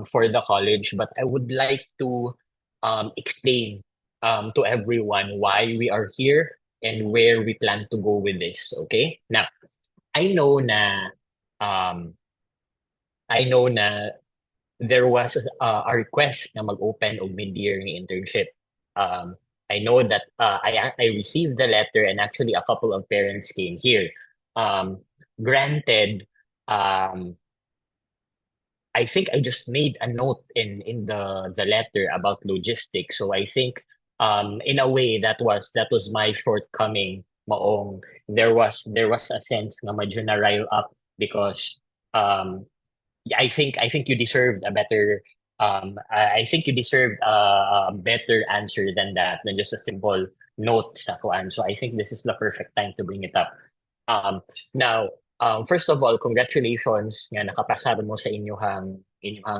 for the college, but I would like to explain to everyone why we are here and where we plan to go with this. Okay? Now, I know na um, I know na there was a request na mag-open of mid-year ng internship. Um, I know that I received the letter and actually a couple of parents came here. Um, Granted, um, I think I just made a note in the letter about logistics. So I think in a way that was my shortcoming. Maong there was a sense na medyo na rile up because um yeah, I think you deserved a better I think you deserved a better answer than just a simple note sa kuan. So I think this is the perfect time to bring it up. Now, first of all, congratulations nga nakapasado mo sa inyong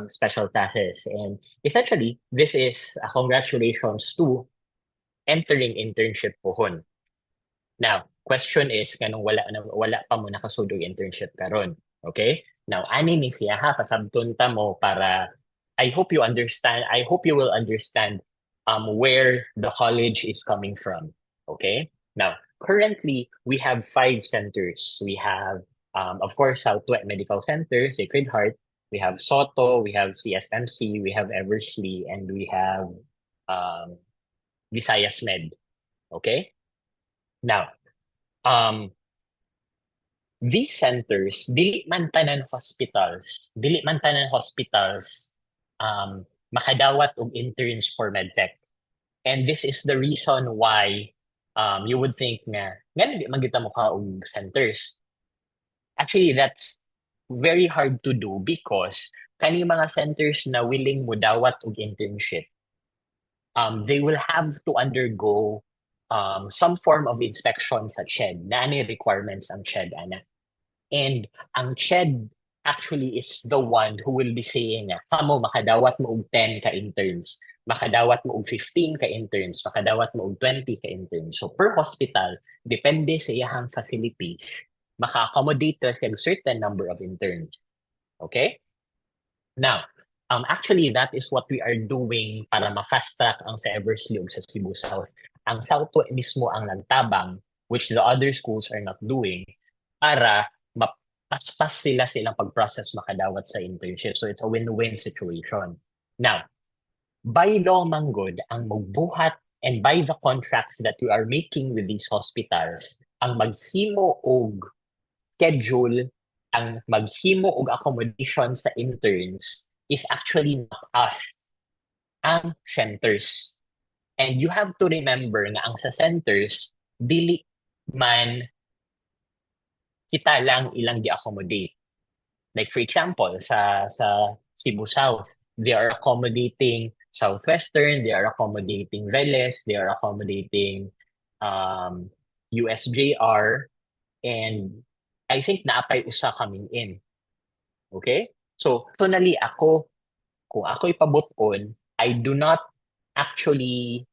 special classes. And essentially, this is a congratulations to entering internship pohon. Now, question is kanang wala pa mo nakasudog internship karon. Okay? Now, ani ni siya ha pasabton ta mo para I hope you understand. I hope you will understand where the college is coming from. Okay? Now, currently we have 5 centers. We have of course Southwest Medical Center, Sacred Heart, we have Soto, we have CSMC, we have Eversley, and we have um Visayas Med. Okay? Now, um these centers, dili man tanan hospitals makadawat og interns for medtech. And this is the reason why you would think nga di magita mo ka og centers. Actually, that's very hard to do because kani mga centers na willing mo dawat og internship, they will have to undergo some form of inspection sa CHED. Na ano yung requirements ang CHED, ana? And ang CHED actually is the one who will be saying na, kamo makadawat mo og 10 ka interns, makadawat mo og 15 ka interns, makadawat mo og 20 ka interns. So per hospital, depende sa iyahang facilities, maka-accommodate ka sa certain number of interns. Okay? Now, actually, that is what we are doing para ma-fast track ang sa Eversley ug sa Cebu South. Ang Southwest mismo ang nagtabang, which the other schools are not doing, para mapaspas sila silang pag-process makadawat sa internship. So it's a win-win situation. Now, by law manggod, ang magbuhat and by the contracts that we are making with these hospitals, ang maghimo og schedule, ang maghimo og accommodation sa interns is actually not us, ang centers. And you have to remember nga ang sa centers, dili man kita lang ilang gi-accommodate. Like for example, sa Cebu South, they are accommodating Southwestern, they are accommodating Veles, they are accommodating USJR, and I think naapay usa coming in. Okay? So, personally ako, kung ako ipabuton, actually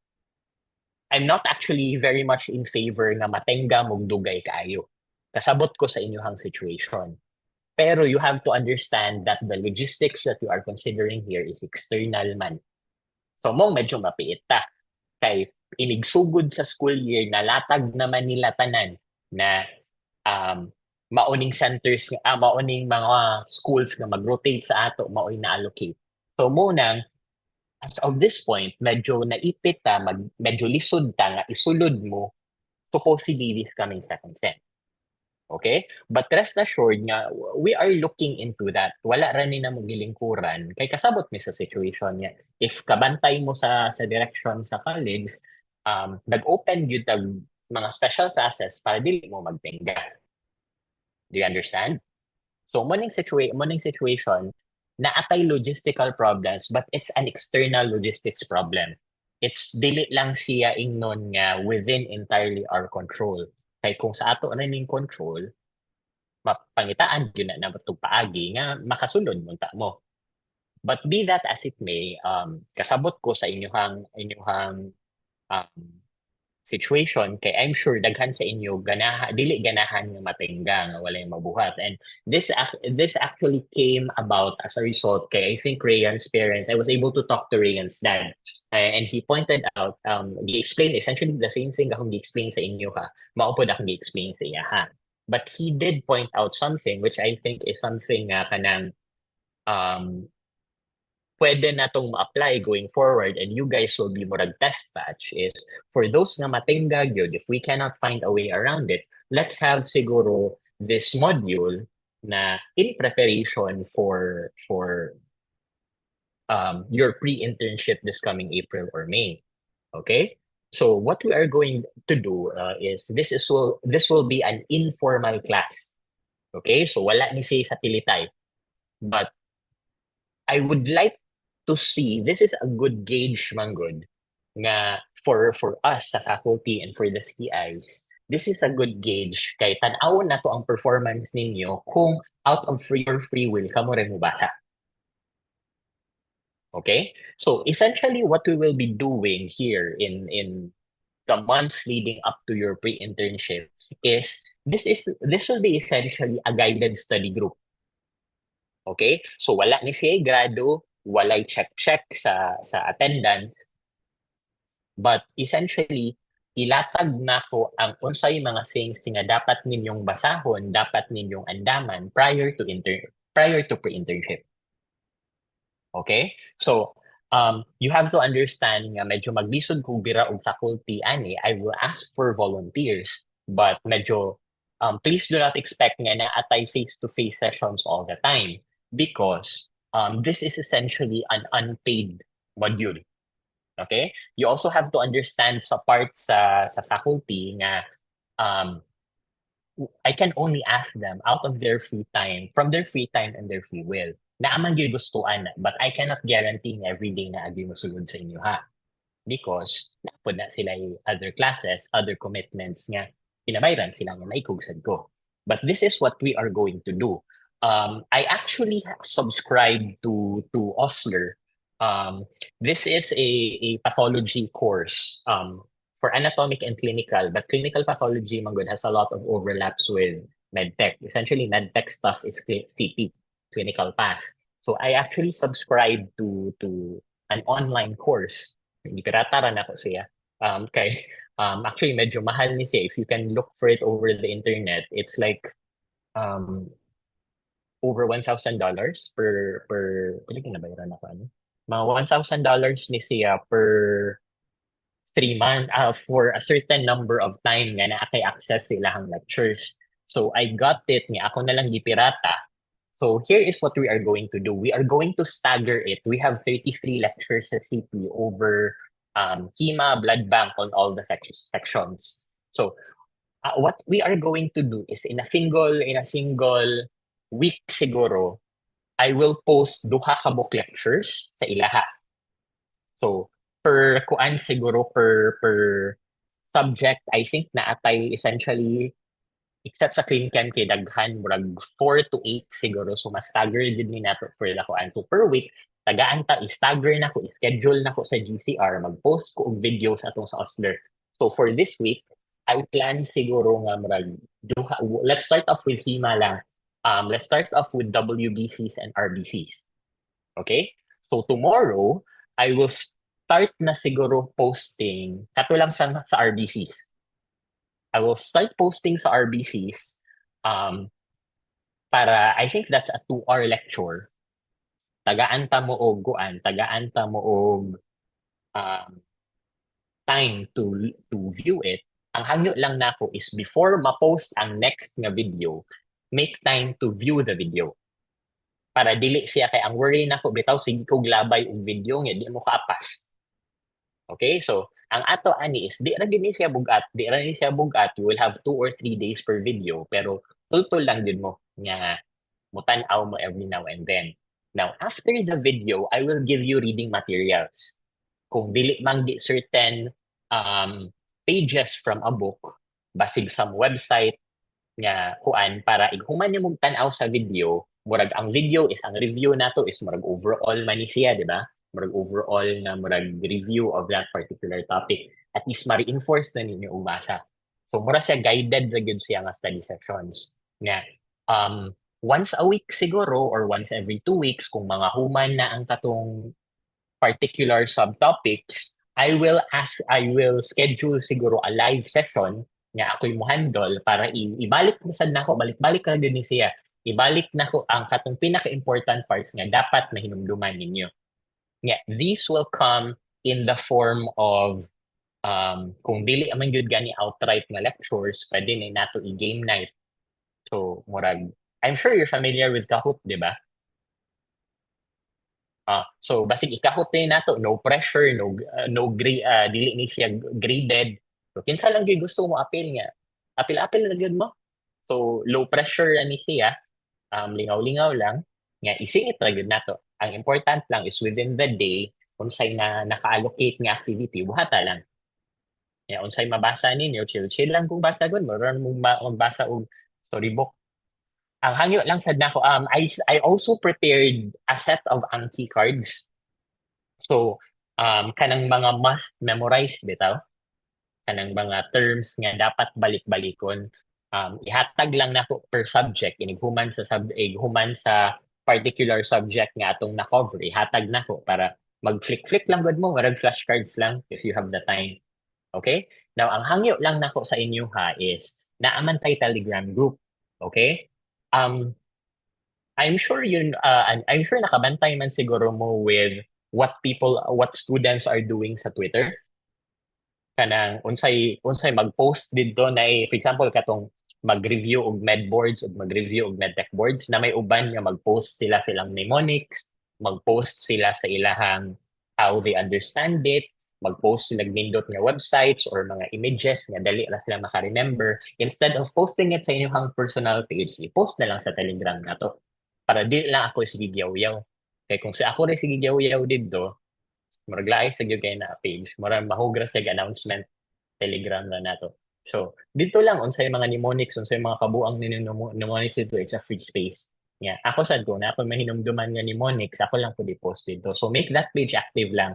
I'm not actually very much in favor na matenga mong dugay kaayo. Kasabot ko sa inyong situation. Pero you have to understand that the logistics that you are considering here is external man. So mong medyo mapiit ta. Kay inigsugod sa school year, nalatag naman nila tanan na mauning centers, mauning mga schools nga mag-rotate sa ato, mao'y na-allocate. So munang, as of this point, medyo naipit ta, medyo lisod ta nga isulod mo supposedly this coming second sem. Okay? But rest assured nga, we are looking into that. Wala ra ni na magilingkuran. Kay kasabot mi sa situation niya. If kabantay mo sa direction sa college, nag-open yun tag mga special classes para dili mo magtingga. Do you understand? So, morning situation, naatay logistical problems, but it's an external logistics problem. It's dili lang siya ingnon nga within entirely our control. Kay kung sa ato na ning control, mapangitaan yun na batog paagi nga makasulod munta mo. But be that as it may, kasabot ko sa inyong um, situation kay I'm sure daghan sa inyo dili ganahan nga matingga nga walay mabuhat, and this actually came about as a result kay I think Rayhan's parents. I was able to talk to Rayhan's dad, and he pointed out, gi-explain essentially the same thing akong gi-explain sa inyo ha, maupod akong gi-explain sa iya ha, but he did point out something which I think is something kanang um pwede na tong ma-apply going forward, and you guys will be murag test batch is for those nga matinggag yun, if we cannot find a way around it, let's have siguro this module na in preparation for your pre-internship this coming April or May. Okay? So what we are going to do is this will be an informal class. Okay? So wala ni siya sa pilitay. But I would like to see, this is a good gauge, Manggod, nga for us sa faculty and for the CIs, this is a good gauge kay tan-aw na to ang performance ninyo kung out of your free will kamo rin mo basa. Okay? So essentially what we will be doing here in the months leading up to your pre-internship is this will be essentially a guided study group. Okay? So wala ni siya grado, walay check-check sa attendance, but essentially ilatag na ko ang unsay mga things nga dapat ninyong basahon, dapat ninyong andaman prior to pre-internship. Okay? So you have to understand nga medyo maglisod kung bira og faculty ani, I will ask for volunteers, but medyo please do not expect nga na atay face-to-face sessions all the time because this is essentially an unpaid module. Okay? You also have to understand sa part sa faculty nga I can only ask them out of their free time, from their free time and their free will. Naaman gyud gustuan, but I cannot guarantee nga every day na agi mosulod sa inyo ha. Because napod na sila yung other classes, other commitments nga pinabayran sila nga maikugsad ko. But this is what we are going to do. I actually subscribe to Osler. This is a pathology course for anatomic and clinical, but clinical pathology Manggod has a lot of overlaps with medtech. Essentially, medtech stuff is CP, clinical path. So I actually subscribe to an online course. Hindi pirata na ako siya. Actually, medyo mahal ni siya. If you can look for it over the internet, it's like over $1,000 per pwede kinabayaran ako ano? Mga $1,000 ni siya per 3 months for a certain number of time nga na kay access sila ang lectures. So I got it nga ako na lang gipirata. So here is what we are going to do. We are going to stagger it. We have 33 lectures sa CP over HEMA, blood bank on all the sections. So what we are going to do is in a single week siguro, I will post duha ka book lectures sa ilaha. So per kuan siguro per subject, I think na atay essentially except sa clean chem kay daghan murag 4 to 8 siguro, so mas stagger din ni nato for the kuan. So per week tagaan ta i-stagger na ko, i-schedule na ko sa GCR, mag-post ko og videos atong sa Osler. So for this week I plan siguro nga murag duha, let's start off with HEMA lang. Let's start off with WBCs and RBCs. Okay? So tomorrow I will start na siguro posting katulang sa RBCs. I will start posting sa RBCs para I think that's a 2-hour lecture. Tagaan ta mo og guan, tagaan ta mo og time to view it. Ang hangyo lang nako is before ma-post ang next nga video, make time to view the video. Para dili siya kay ang worry nako bitaw sige ko glabay og video nga di mo kaapas. Okay? So ang ato ani is di ra gini siya bugat, you will have 2 or 3 days per video pero tultol lang din mo nga mutan-aw mo every now and then. Now after the video, I will give you reading materials. Kung dili man di certain pages from a book, basig some website nga kuan para ighuman niyo mong tan-aw sa video, murag ang video is ang review nato is murag overall man ni siya, di ba? Murag overall na murag review of that particular topic. at least ma-reinforce na ninyo ubasa. So mura siya guided ra gyud siya nga study sessions nga once a week siguro or once every 2 weeks kung mga human na ang tatong particular subtopics, I will schedule siguro a live session nga ako'y mo handle para ibalik na sad nako, balik-balik ra gyud ni siya. Ibalik nako ang katong pinaka-important parts nga dapat na hinumduman ninyo. Yeah, these will come in the form of kung dili man gyud gani outright nga lectures, pwede na nato i-game night. So, murag, I'm sure you're familiar with Kahoot, di ba? So basig ikahot ni nato, no pressure, dili ni siya graded. So kinsa lang gyud gusto mo apil nga. Apil-apil na gyud mo. So low pressure ani siya, lingaw-lingaw lang nga isingit ra gyud nato. Ang important lang is within the day unsay na naka-allocate nga activity, buhata lang. Unsay mabasa ninyo, chill-chill lang kung basa gud, maron mong magbasa og storybook. Ang hangyo lang sad nako, I also prepared a set of Anki cards. So, kanang mga must memorize bitaw, kanang mga terms nga dapat balik-balikon, ihatag lang nako per subject, human sa particular subject nga atong na-cover, ihatag nako para mag-flick-flick lang gud mo, marag flashcards lang if you have the time. Okay? Now, ang hangyo lang nako sa inyo ha is naaman tay Telegram group. Okay? I'm sure I'm sure nakabantay man siguro mo with what students are doing sa Twitter. Kanang unsay mag-post didto na for example katong mag-review og medboards o mag-review og medtech boards na may uban nga mag-post silang mnemonics, mag-post sila sa ilahang how they understand it, mag-post sila nindot nga websites or mga images nga dali ra sila maka-remember. Instead of posting it sa inyong personal page, i-post na lang sa Telegram nato para di lang ako sige yaw-yaw. Kaya kung si ako rin sige yaw-yaw dito, maraglaay sa gyud kay na page, marang mahugra sa announcement Telegram na nato. So, dito lang unsay mga mnemonics, unsay mga kabuang ni mnemonics dito, it's a free space. Yeah, ako sad ko na ako mahinumduman nga mnemonics, ako lang pud i-post dito. So make that page active lang.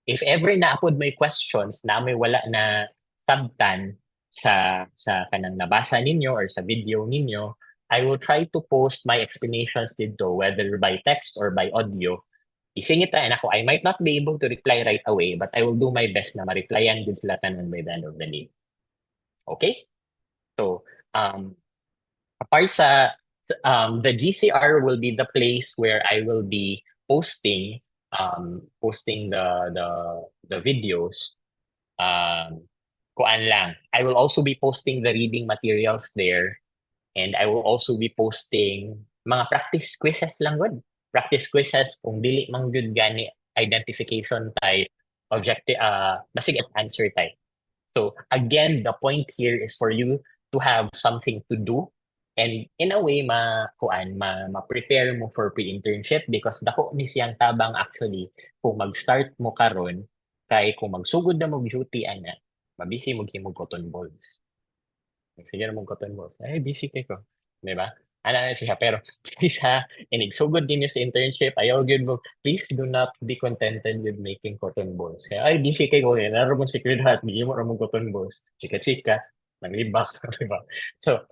If ever na apod may questions na may wala na sabtan sa kanang nabasa ninyo or sa video ninyo, I will try to post my explanations dito, whether by text or by audio. Isingit na ako, I might not be able to reply right away, but I will do my best na ma-replyan din sila tanan by the end of the day. Okay? So, apart sa, the GCR will be the place where I will be posting the videos. Kuan lang. I will also be posting the reading materials there. And I will also be posting mga practice quizzes lang gud. Practice quizzes kung dili man gud gani identification type, objective basig answer type. So again, the point here is for you to have something to do and in a way ma-prepare mo for pre-internship because dako ni siyang tabang actually kung mag-start mo karon kay kung magsugod na mo duty ana, mabisi mo himog cotton balls. Sige na mong cotton balls. Ay, busy kay ko. Di ba? Ano na siya, pero please ha, sugod din sa internship, ayaw yun mo, please do not be contented with making cotton balls. Kaya, ay, busy kay ko, naro mong secret hat, hindi mo ramong cotton balls. Chika-chika, nanglibak, di ba? So,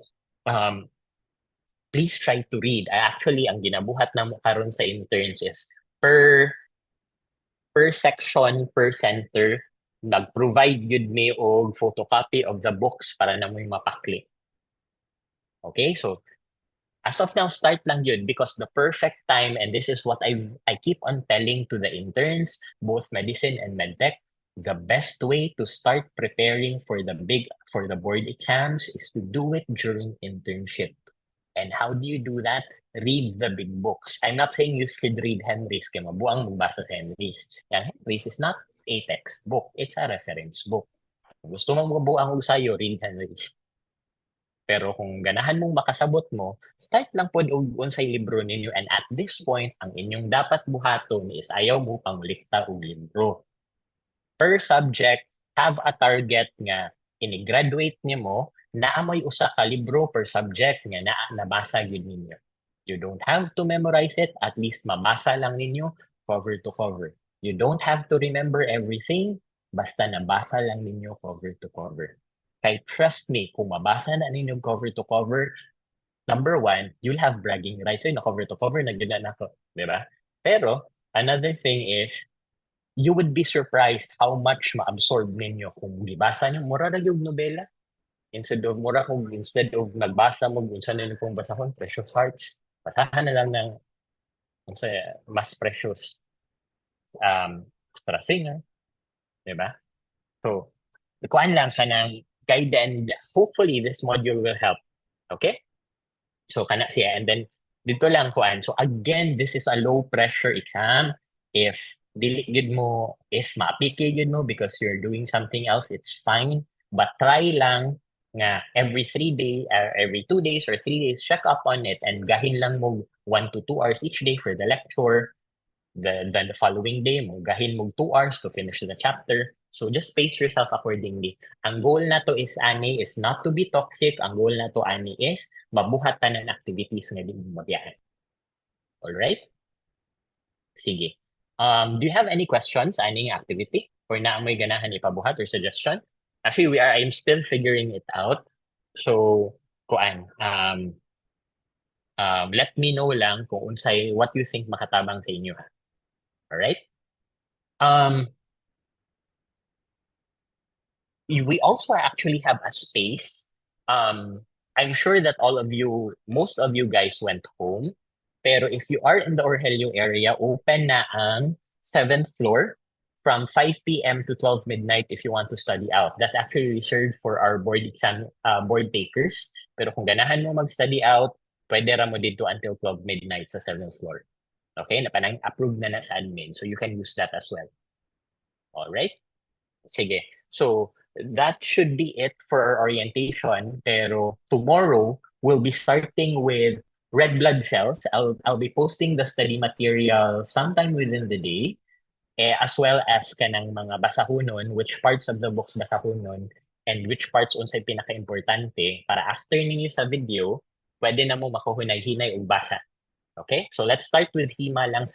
please try to read. Actually, ang ginabuhat na mo karon sa interns is per section, per center, nag-provide yun me og photocopy of the books para na mo mapakli. Okay, so as of now, start lang yun because the perfect time, and this is what I keep on telling to the interns, both medicine and medtech, the best way to start preparing for the board exams is to do it during internship. And how do you do that? Read the big books. I'm not saying you should read Henry's, kaya mabuang magbasa sa Henry's. Yan, Henry's is not a textbook. It's a reference book. Kung gusto mong mabuang og sayo, read Henry's. Pero kung ganahan mong makasabot mo, start lang po og unsay libro ninyo and at this point, ang inyong dapat buhaton is ayaw mo panglikta og libro. Per subject, have a target nga ini-graduate nimo na may usa ka libro per subject nga nabasa gyud ninyo. You don't have to memorize it, at least mabasa lang ninyo cover to cover. You don't have to remember everything, basta nabasa lang ninyo cover to cover. Kaya trust me, kung mabasa na ninyo cover to cover, number one, you'll have bragging rights. So, na cover to cover, nagdala na ako. Di ba? Pero, another thing is, you would be surprised how much ma-absorb ninyo kung libasa nyo. Mura na yung nobela. Instead of nagbasa mo, kung saan nyo kung basahon, Precious Hearts, basahan na lang ng mas precious para singer. Di ba? So, kuhaan lang siya ng guide and hopefully this module will help. Okay? So, kana siya. And then, dito lang kuhaan. So, again, this is a low pressure exam. If dili gid mo, if ma-apike gid mo because you're doing something else, it's fine. But try lang nga every 2 days or 3 days, check up on it and gahin lang mo 1 to 2 hours each day for the lecture. Then the following day mo, gahin mo 2 hours to finish the chapter. So just pace yourself accordingly. Ang goal na to is not to be toxic. Ang goal na to is mabuhat tanan activities nga di mo mabiyahan. Alright? Sige. Do you have any questions aning activity? Or naamoy ganahan ipabuhat or suggestion? Actually, I'm still figuring it out. So, kuan, let me know lang kung unsay what you think makatabang sa inyo. Alright? We also actually have a space. I'm sure that most of you guys went home. Pero if you are in the Orhelio area, open na ang 7th floor from 5 p.m. to 12 midnight if you want to study out. That's actually reserved for our board takers. Pero kung ganahan mo mag-study out, pwede ra mo dito until 12 midnight sa 7th floor. Okay? Napanang approved na sa admin. So you can use that as well. Alright? Sige. So, that should be it for our orientation. Pero tomorrow, we'll be starting with red blood cells. I'll be posting the study material sometime within the day, as well as kanang mga basahunon, which parts of the books basahunon, and which parts unsay pinaka-importante para after ninyo sa video, pwede na mo makuhunay-hinay o basa. Okay? So let's start with Hima lang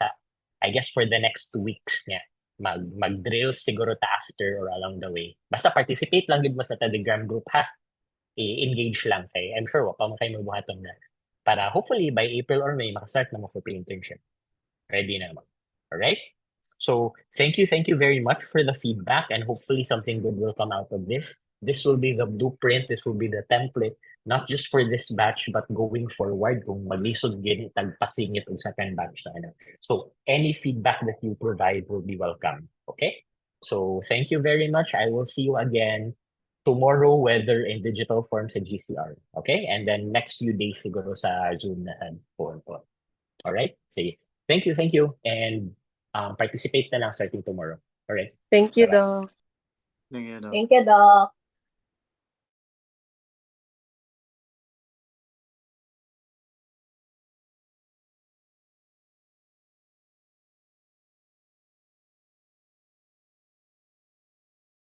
I guess for the next 2 weeks niya. Mag-drill siguro ta after or along the way. Basta participate lang din mo sa Telegram group ha. I-engage lang kay. I'm sure wapa mo kayo magbuhaton na. Para hopefully by April or May, makastart na mo for pre-internship. Ready na naman. Alright? So thank you very much for the feedback and hopefully something good will come out of this. This will be the blueprint, this will be the template, not just for this batch, but going forward kung maglisod gini tagpasingit og second batch na. So any feedback that you provide will be welcome. Okay? So thank you very much. I will see you again tomorrow, whether in digital form sa GCR. Okay? And then next few days siguro sa Zoom na po. Alright? Sige. Thank you. And participate na lang starting tomorrow. Alright? Thank you, Bye-bye. Doc. Thank you, Doc. Thank you, Doc.